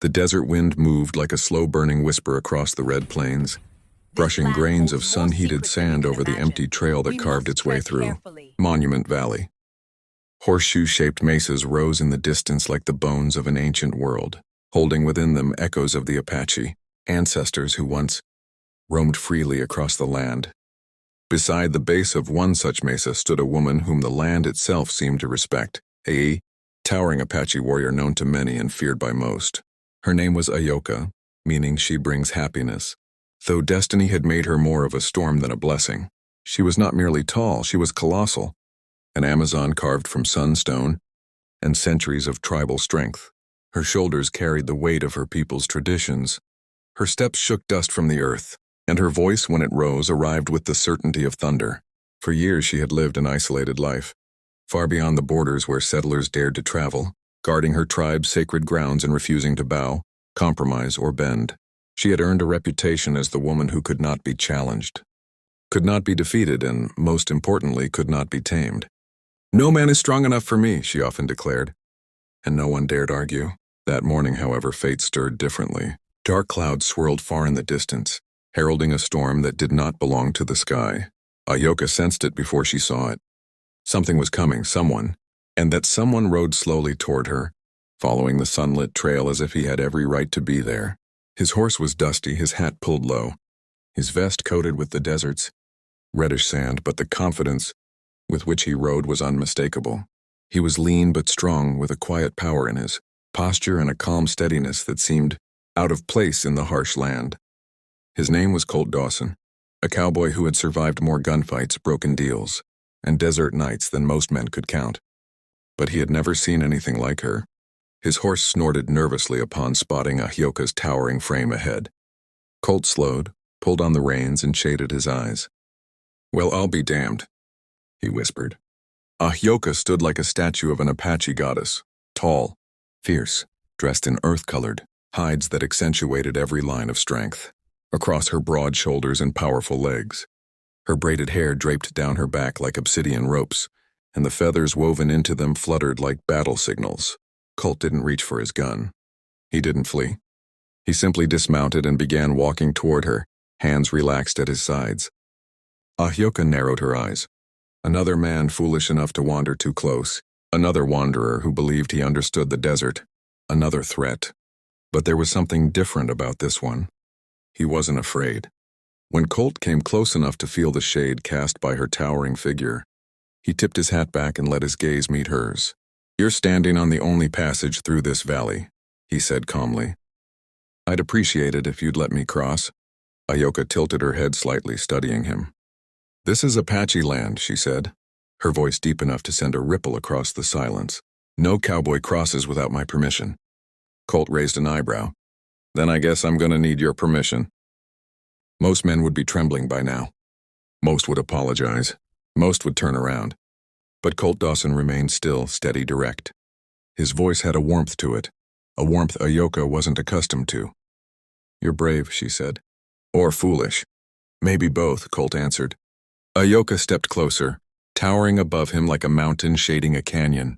The desert wind moved like a slow-burning whisper across the red plains, brushing grains of sun-heated sand over the empty trail that carved its way through Monument Valley. Horseshoe-shaped mesas rose in the distance like the bones of an ancient world, holding within them echoes of the Apache, ancestors who once roamed freely across the land. Beside the base of one such mesa stood a woman whom the land itself seemed to respect, a towering Apache warrior known to many and feared by most. Her name was Ayoka, meaning she brings happiness. Though destiny had made her more of a storm than a blessing, she was not merely tall, she was colossal, an Amazon carved from sunstone and centuries of tribal strength. Her shoulders carried the weight of her people's traditions. Her steps shook dust from the earth, and her voice, when it rose, arrived with the certainty of thunder. For years she had lived an isolated life, far beyond the borders where settlers dared to travel, guarding her tribe's sacred grounds and refusing to bow, compromise, or bend. She had earned a reputation as the woman who could not be challenged, could not be defeated, and, most importantly, could not be tamed. "No man is strong enough for me," she often declared, and no one dared argue. That morning, however, fate stirred differently. Dark clouds swirled far in the distance, heralding a storm that did not belong to the sky. Ayoka sensed it before she saw it. Something was coming, someone, and that someone rode slowly toward her, following the sunlit trail as if he had every right to be there. His horse was dusty, his hat pulled low, his vest coated with the desert's reddish sand, but the confidence with which he rode was unmistakable. He was lean but strong, with a quiet power in his posture and a calm steadiness that seemed out of place in the harsh land. His name was Colt Dawson, a cowboy who had survived more gunfights, broken deals, and desert nights than most men could count. But he had never seen anything like her. His horse snorted nervously upon spotting Ahyoka's towering frame ahead. Colt slowed, pulled on the reins, and shaded his eyes. "Well, I'll be damned," he whispered. Ahyoka stood like a statue of an Apache goddess, tall, fierce, dressed in earth-colored hides that accentuated every line of strength. Across her broad shoulders and powerful legs, her braided hair draped down her back like obsidian ropes, and the feathers woven into them fluttered like battle signals. Colt didn't reach for his gun. He didn't flee. He simply dismounted and began walking toward her, hands relaxed at his sides. Ahyoka narrowed her eyes. Another man foolish enough to wander too close, another wanderer who believed he understood the desert, another threat. But there was something different about this one. He wasn't afraid. When Colt came close enough to feel the shade cast by her towering figure, he tipped his hat back and let his gaze meet hers. "You're standing on the only passage through this valley," he said calmly. "I'd appreciate it if you'd let me cross." Ayoka tilted her head slightly, studying him. "This is Apache land," she said, her voice deep enough to send a ripple across the silence. "No cowboy crosses without my permission." Colt raised an eyebrow. "Then I guess I'm gonna need your permission." Most men would be trembling by now. Most would apologize. Most would turn around. But Colt Dawson remained still, steady, direct. His voice had a warmth to it, a warmth Ayoka wasn't accustomed to. "You're brave," she said. "Or foolish." "Maybe both," Colt answered. Ayoka stepped closer, towering above him like a mountain shading a canyon.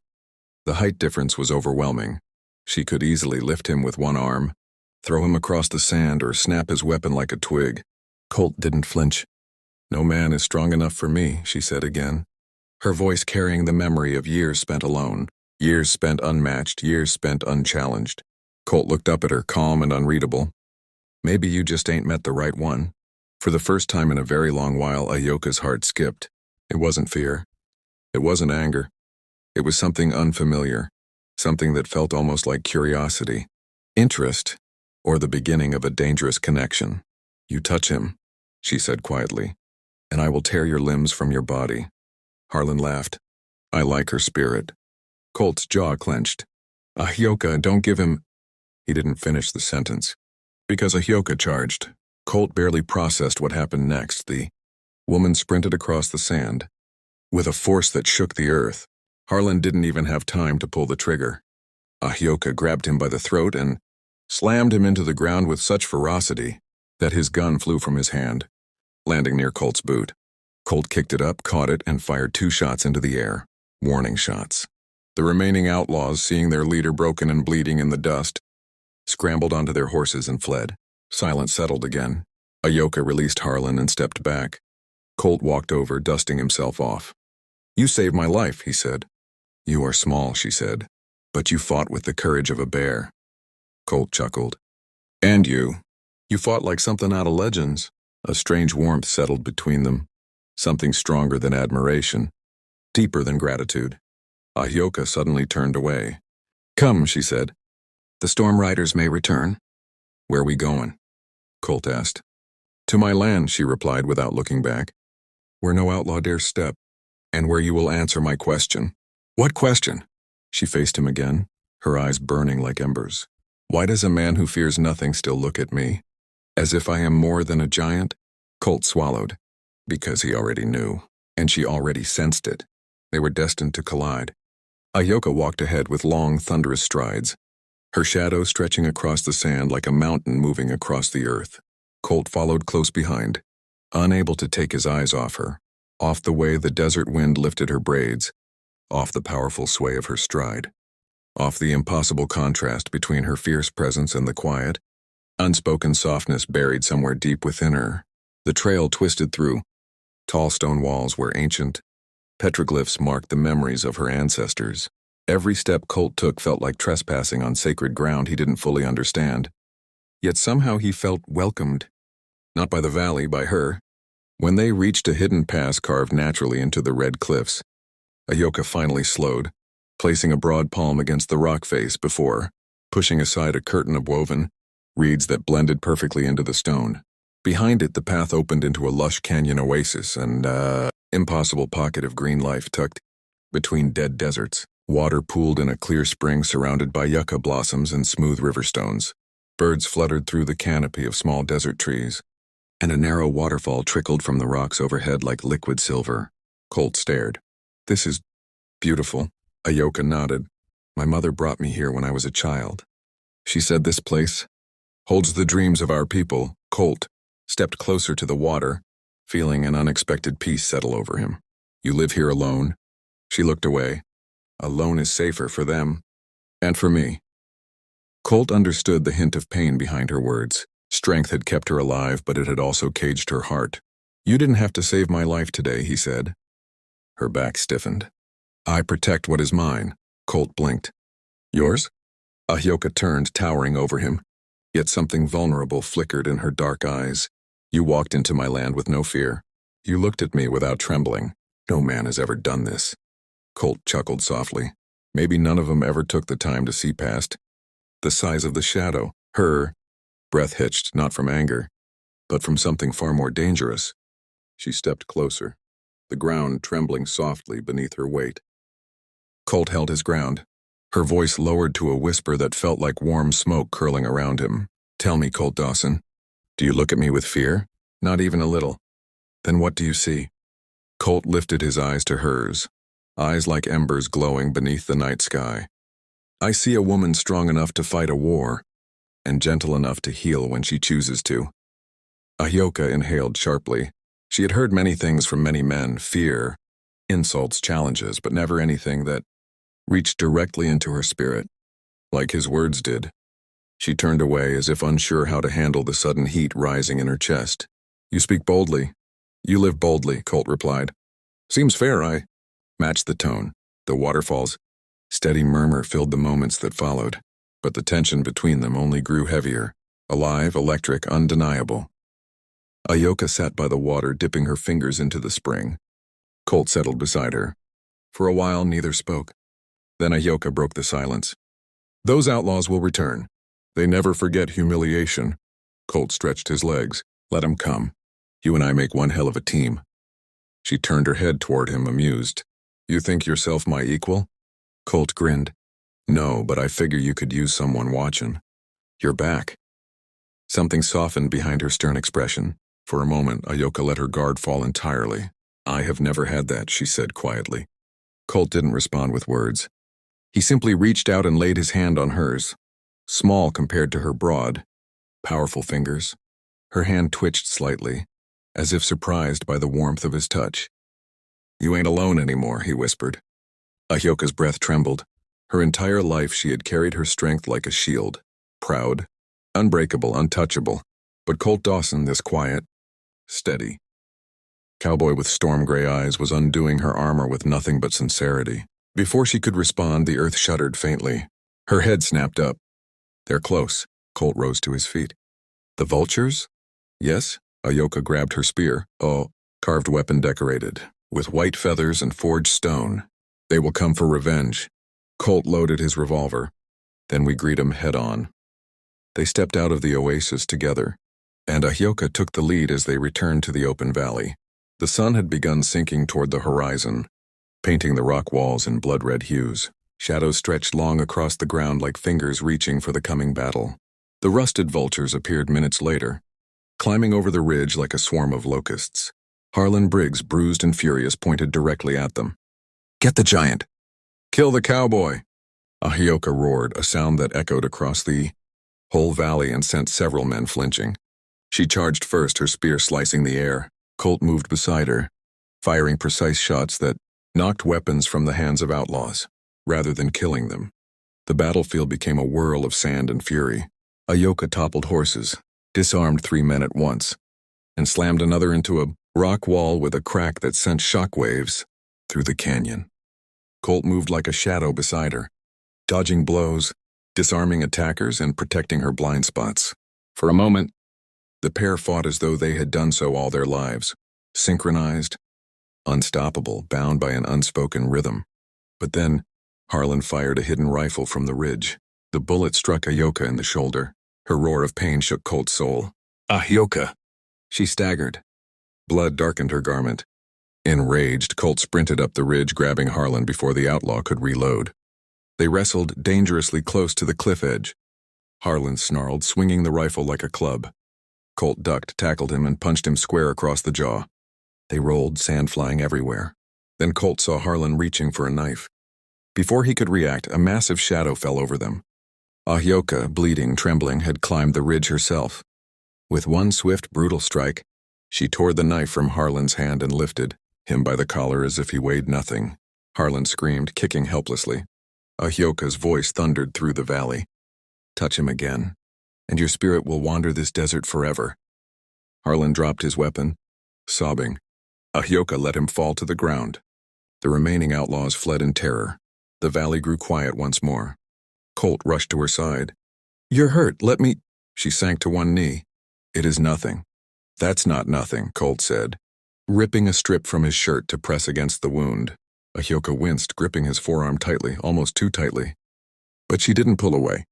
The height difference was overwhelming. She could easily lift him with one arm, throw him across the sand, or snap his weapon like a twig. Colt didn't flinch. "No man is strong enough for me," she said again, her voice carrying the memory of years spent alone, years spent unmatched, years spent unchallenged. Colt looked up at her, calm and unreadable. "Maybe you just ain't met the right one." For the first time in a very long while, Ayoka's heart skipped. It wasn't fear. It wasn't anger. It was something unfamiliar, something that felt almost like curiosity, interest, or the beginning of a dangerous connection. "You touch him," she said quietly, "and I will tear your limbs from your body." Harlan laughed. "I like her spirit." Colt's jaw clenched. "Ahyoka, don't give him—" He didn't finish the sentence, because Ahyoka charged. Colt barely processed what happened next. The woman sprinted across the sand, with a force that shook the earth. Harlan didn't even have time to pull the trigger. Ahyoka grabbed him by the throat and slammed him into the ground with such ferocity that his gun flew from his hand, landing near Colt's boot. Colt kicked it up, caught it, and fired 2 shots into the air, warning shots. The remaining outlaws, seeing their leader broken and bleeding in the dust, scrambled onto their horses and fled. Silence settled again. Ayoka released Harlan and stepped back. Colt walked over, dusting himself off. "You saved my life," he said. "You are small," she said, "but you fought with the courage of a bear." Colt chuckled. "And you. You fought like something out of Legends." A strange warmth settled between them, something stronger than admiration, deeper than gratitude. Ayoka suddenly turned away. "Come," she said. "The storm riders may return." "Where we going?" Colt asked. "To my land," she replied without looking back. "Where no outlaw dares step, and where you will answer my question." "What question?" She faced him again, her eyes burning like embers. "Why does a man who fears nothing still look at me? As if I am more than a giant?" Colt swallowed. Because he already knew, and she already sensed it. They were destined to collide. Ayoka walked ahead with long, thunderous strides, her shadow stretching across the sand like a mountain moving across the earth. Colt followed close behind, unable to take his eyes off her, off the way the desert wind lifted her braids, off the powerful sway of her stride, off the impossible contrast between her fierce presence and the quiet, unspoken softness buried somewhere deep within her. The trail twisted through. Tall stone walls were ancient. Petroglyphs marked the memories of her ancestors. Every step Colt took felt like trespassing on sacred ground he didn't fully understand. Yet somehow he felt welcomed. Not by the valley, by her. When they reached a hidden pass carved naturally into the red cliffs, Ayoka finally slowed, placing a broad palm against the rock face before pushing aside a curtain of woven reeds that blended perfectly into the stone. Behind it, the path opened into a lush canyon oasis, and impossible pocket of green life tucked between dead deserts. Water pooled in a clear spring surrounded by yucca blossoms and smooth river stones. Birds fluttered through the canopy of small desert trees, and a narrow waterfall trickled from the rocks overhead like liquid silver. Colt stared. "This is beautiful." Ayoka nodded. "My mother brought me here when I was a child. She said this place holds the dreams of our people." Colt stepped closer to the water, feeling an unexpected peace settle over him. "You live here alone?" She looked away. "Alone is safer for them. And for me." Colt understood the hint of pain behind her words. Strength had kept her alive, but it had also caged her heart. "You didn't have to save my life today," he said. Her back stiffened. "I protect what is mine." Colt blinked. "Yours?" Ayoka turned, towering over him. Yet something vulnerable flickered in her dark eyes. "You walked into my land with no fear. You looked at me without trembling. No man has ever done this." Colt chuckled softly. Maybe none of them ever took the time to see past the size of the shadow. Her breath hitched, not from anger, but from something far more dangerous. She stepped closer, the ground trembling softly beneath her weight. Colt held his ground, her voice lowered to a whisper that felt like warm smoke curling around him. "Tell me, Colt Dawson, do you look at me with fear?" "Not even a little." "Then what do you see?" Colt lifted his eyes to hers, eyes like embers glowing beneath the night sky. "I see a woman strong enough to fight a war, and gentle enough to heal when she chooses to." Ayoka inhaled sharply. She had heard many things from many men, fear, insults, challenges, but never anything that reached directly into her spirit, like his words did. She turned away as if unsure how to handle the sudden heat rising in her chest. "You speak boldly." "You live boldly," Colt replied. "Seems fair, I matched the tone. The waterfall's steady murmur filled the moments that followed, but the tension between them only grew heavier, alive, electric, undeniable. Ayoka sat by the water, dipping her fingers into the spring. Colt settled beside her. For a while, neither spoke. Then Ayoka broke the silence. "Those outlaws will return. They never forget humiliation." Colt stretched his legs. "Let 'em come. You and I make one hell of a team." She turned her head toward him, amused. "You think yourself my equal?" Colt grinned. "No, but I figure you could use someone watching. You're back." Something softened behind her stern expression. For a moment, Ayoka let her guard fall entirely. "I have never had that," she said quietly. Colt didn't respond with words. He simply reached out and laid his hand on hers, small compared to her broad, powerful fingers. Her hand twitched slightly, as if surprised by the warmth of his touch. "You ain't alone anymore," he whispered. Ayoka's breath trembled. Her entire life she had carried her strength like a shield. proud, unbreakable, untouchable. But Colt Dawson, this quiet, steady cowboy with storm gray eyes, was undoing her armor with nothing but sincerity. Before she could respond, the earth shuddered faintly. Her head snapped up. They're close. Colt rose to his feet. The vultures? Yes. Ahyoka grabbed her spear. Oh, carved weapon decorated, with white feathers and forged stone. They will come for revenge. Colt loaded his revolver. Then we greet 'em head on. They stepped out of the oasis together, and Ahyoka took the lead as they returned to the open valley. The sun had begun sinking toward the horizon, painting the rock walls in blood-red hues. Shadows stretched long across the ground like fingers reaching for the coming battle. The rusted vultures appeared minutes later, climbing over the ridge like a swarm of locusts. Harlan Briggs, bruised and furious, pointed directly at them. "Get the giant! Kill the cowboy!" Ahyoka roared, a sound that echoed across the whole valley and sent several men flinching. She charged first, her spear slicing the air. Colt moved beside her, firing precise shots that knocked weapons from the hands of outlaws, rather than killing them. The battlefield became a whirl of sand and fury. Ahyoka toppled horses, disarmed 3 men at once, and slammed another into a rock wall with a crack that sent shockwaves through the canyon. Colt moved like a shadow beside her, dodging blows, disarming attackers, and protecting her blind spots. For a moment, the pair fought as though they had done so all their lives, synchronized, unstoppable, bound by an unspoken rhythm. But then, Harlan fired a hidden rifle from the ridge. The bullet struck Ahyoka in the shoulder. Her roar of pain shook Colt's soul. "Ahyoka!" She staggered. Blood darkened her garment. Enraged, Colt sprinted up the ridge, grabbing Harlan before the outlaw could reload. They wrestled dangerously close to the cliff edge. Harlan snarled, swinging the rifle like a club. Colt ducked, tackled him, and punched him square across the jaw. They rolled, sand flying everywhere. Then Colt saw Harlan reaching for a knife. Before he could react, a massive shadow fell over them. Ahyoka, bleeding, trembling, had climbed the ridge herself. With one swift, brutal strike, she tore the knife from Harlan's hand and lifted him by the collar as if he weighed nothing. Harlan screamed, kicking helplessly. Ahyoka's voice thundered through the valley. "Touch him again, and your spirit will wander this desert forever." Harlan dropped his weapon, sobbing. Ahyoka let him fall to the ground. The remaining outlaws fled in terror. The valley grew quiet once more. Colt rushed to her side. "You're hurt, let me—" She sank to one knee. "It is nothing." "That's not nothing," Colt said, ripping a strip from his shirt to press against the wound. Ahyoka winced, gripping his forearm tightly, almost too tightly. But she didn't pull away.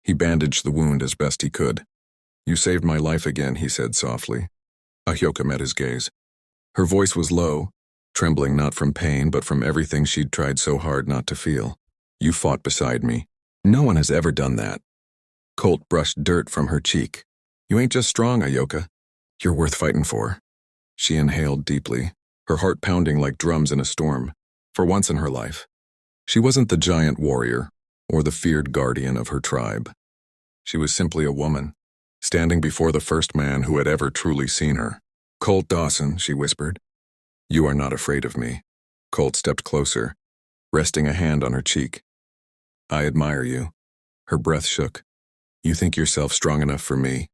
He bandaged the wound as best he could. "You saved my life again," he said softly. Ahyoka met his gaze. Her voice was low, trembling not from pain but from everything she'd tried so hard not to feel. "You fought beside me. No one has ever done that." Colt brushed dirt from her cheek. "You ain't just strong, Ahyoka. You're worth fighting for." She inhaled deeply, her heart pounding like drums in a storm. For once in her life, she wasn't the giant warrior or the feared guardian of her tribe. She was simply a woman, standing before the first man who had ever truly seen her. "Colt Dawson," she whispered. "You are not afraid of me." Colt stepped closer, resting a hand on her cheek. "I admire you." Her breath shook. "You think yourself strong enough for me?"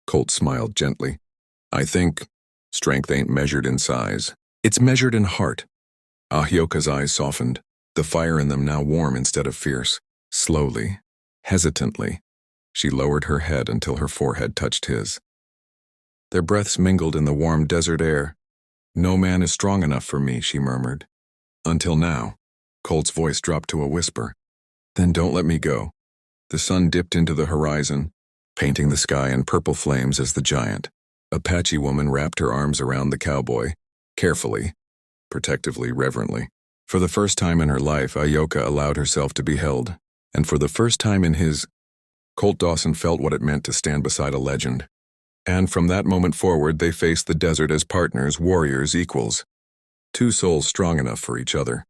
Colt smiled gently. "I think strength ain't measured in size. It's measured in heart." Ahyoka's eyes softened, the fire in them now warm instead of fierce. Slowly, hesitantly, she lowered her head until her forehead touched his. Their breaths mingled in the warm desert air. "No man is strong enough for me," she murmured. "Until now." Colt's voice dropped to a whisper. "Then don't let me go." The sun dipped into the horizon, painting the sky in purple flames as the giant, Apache woman, wrapped her arms around the cowboy, carefully, protectively, reverently. For the first time in her life, Ahyoka allowed herself to be held, and for the first time in his, Colt Dawson felt what it meant to stand beside a legend. And from that moment forward, they faced the desert as partners, warriors, equals. Two souls strong enough for each other.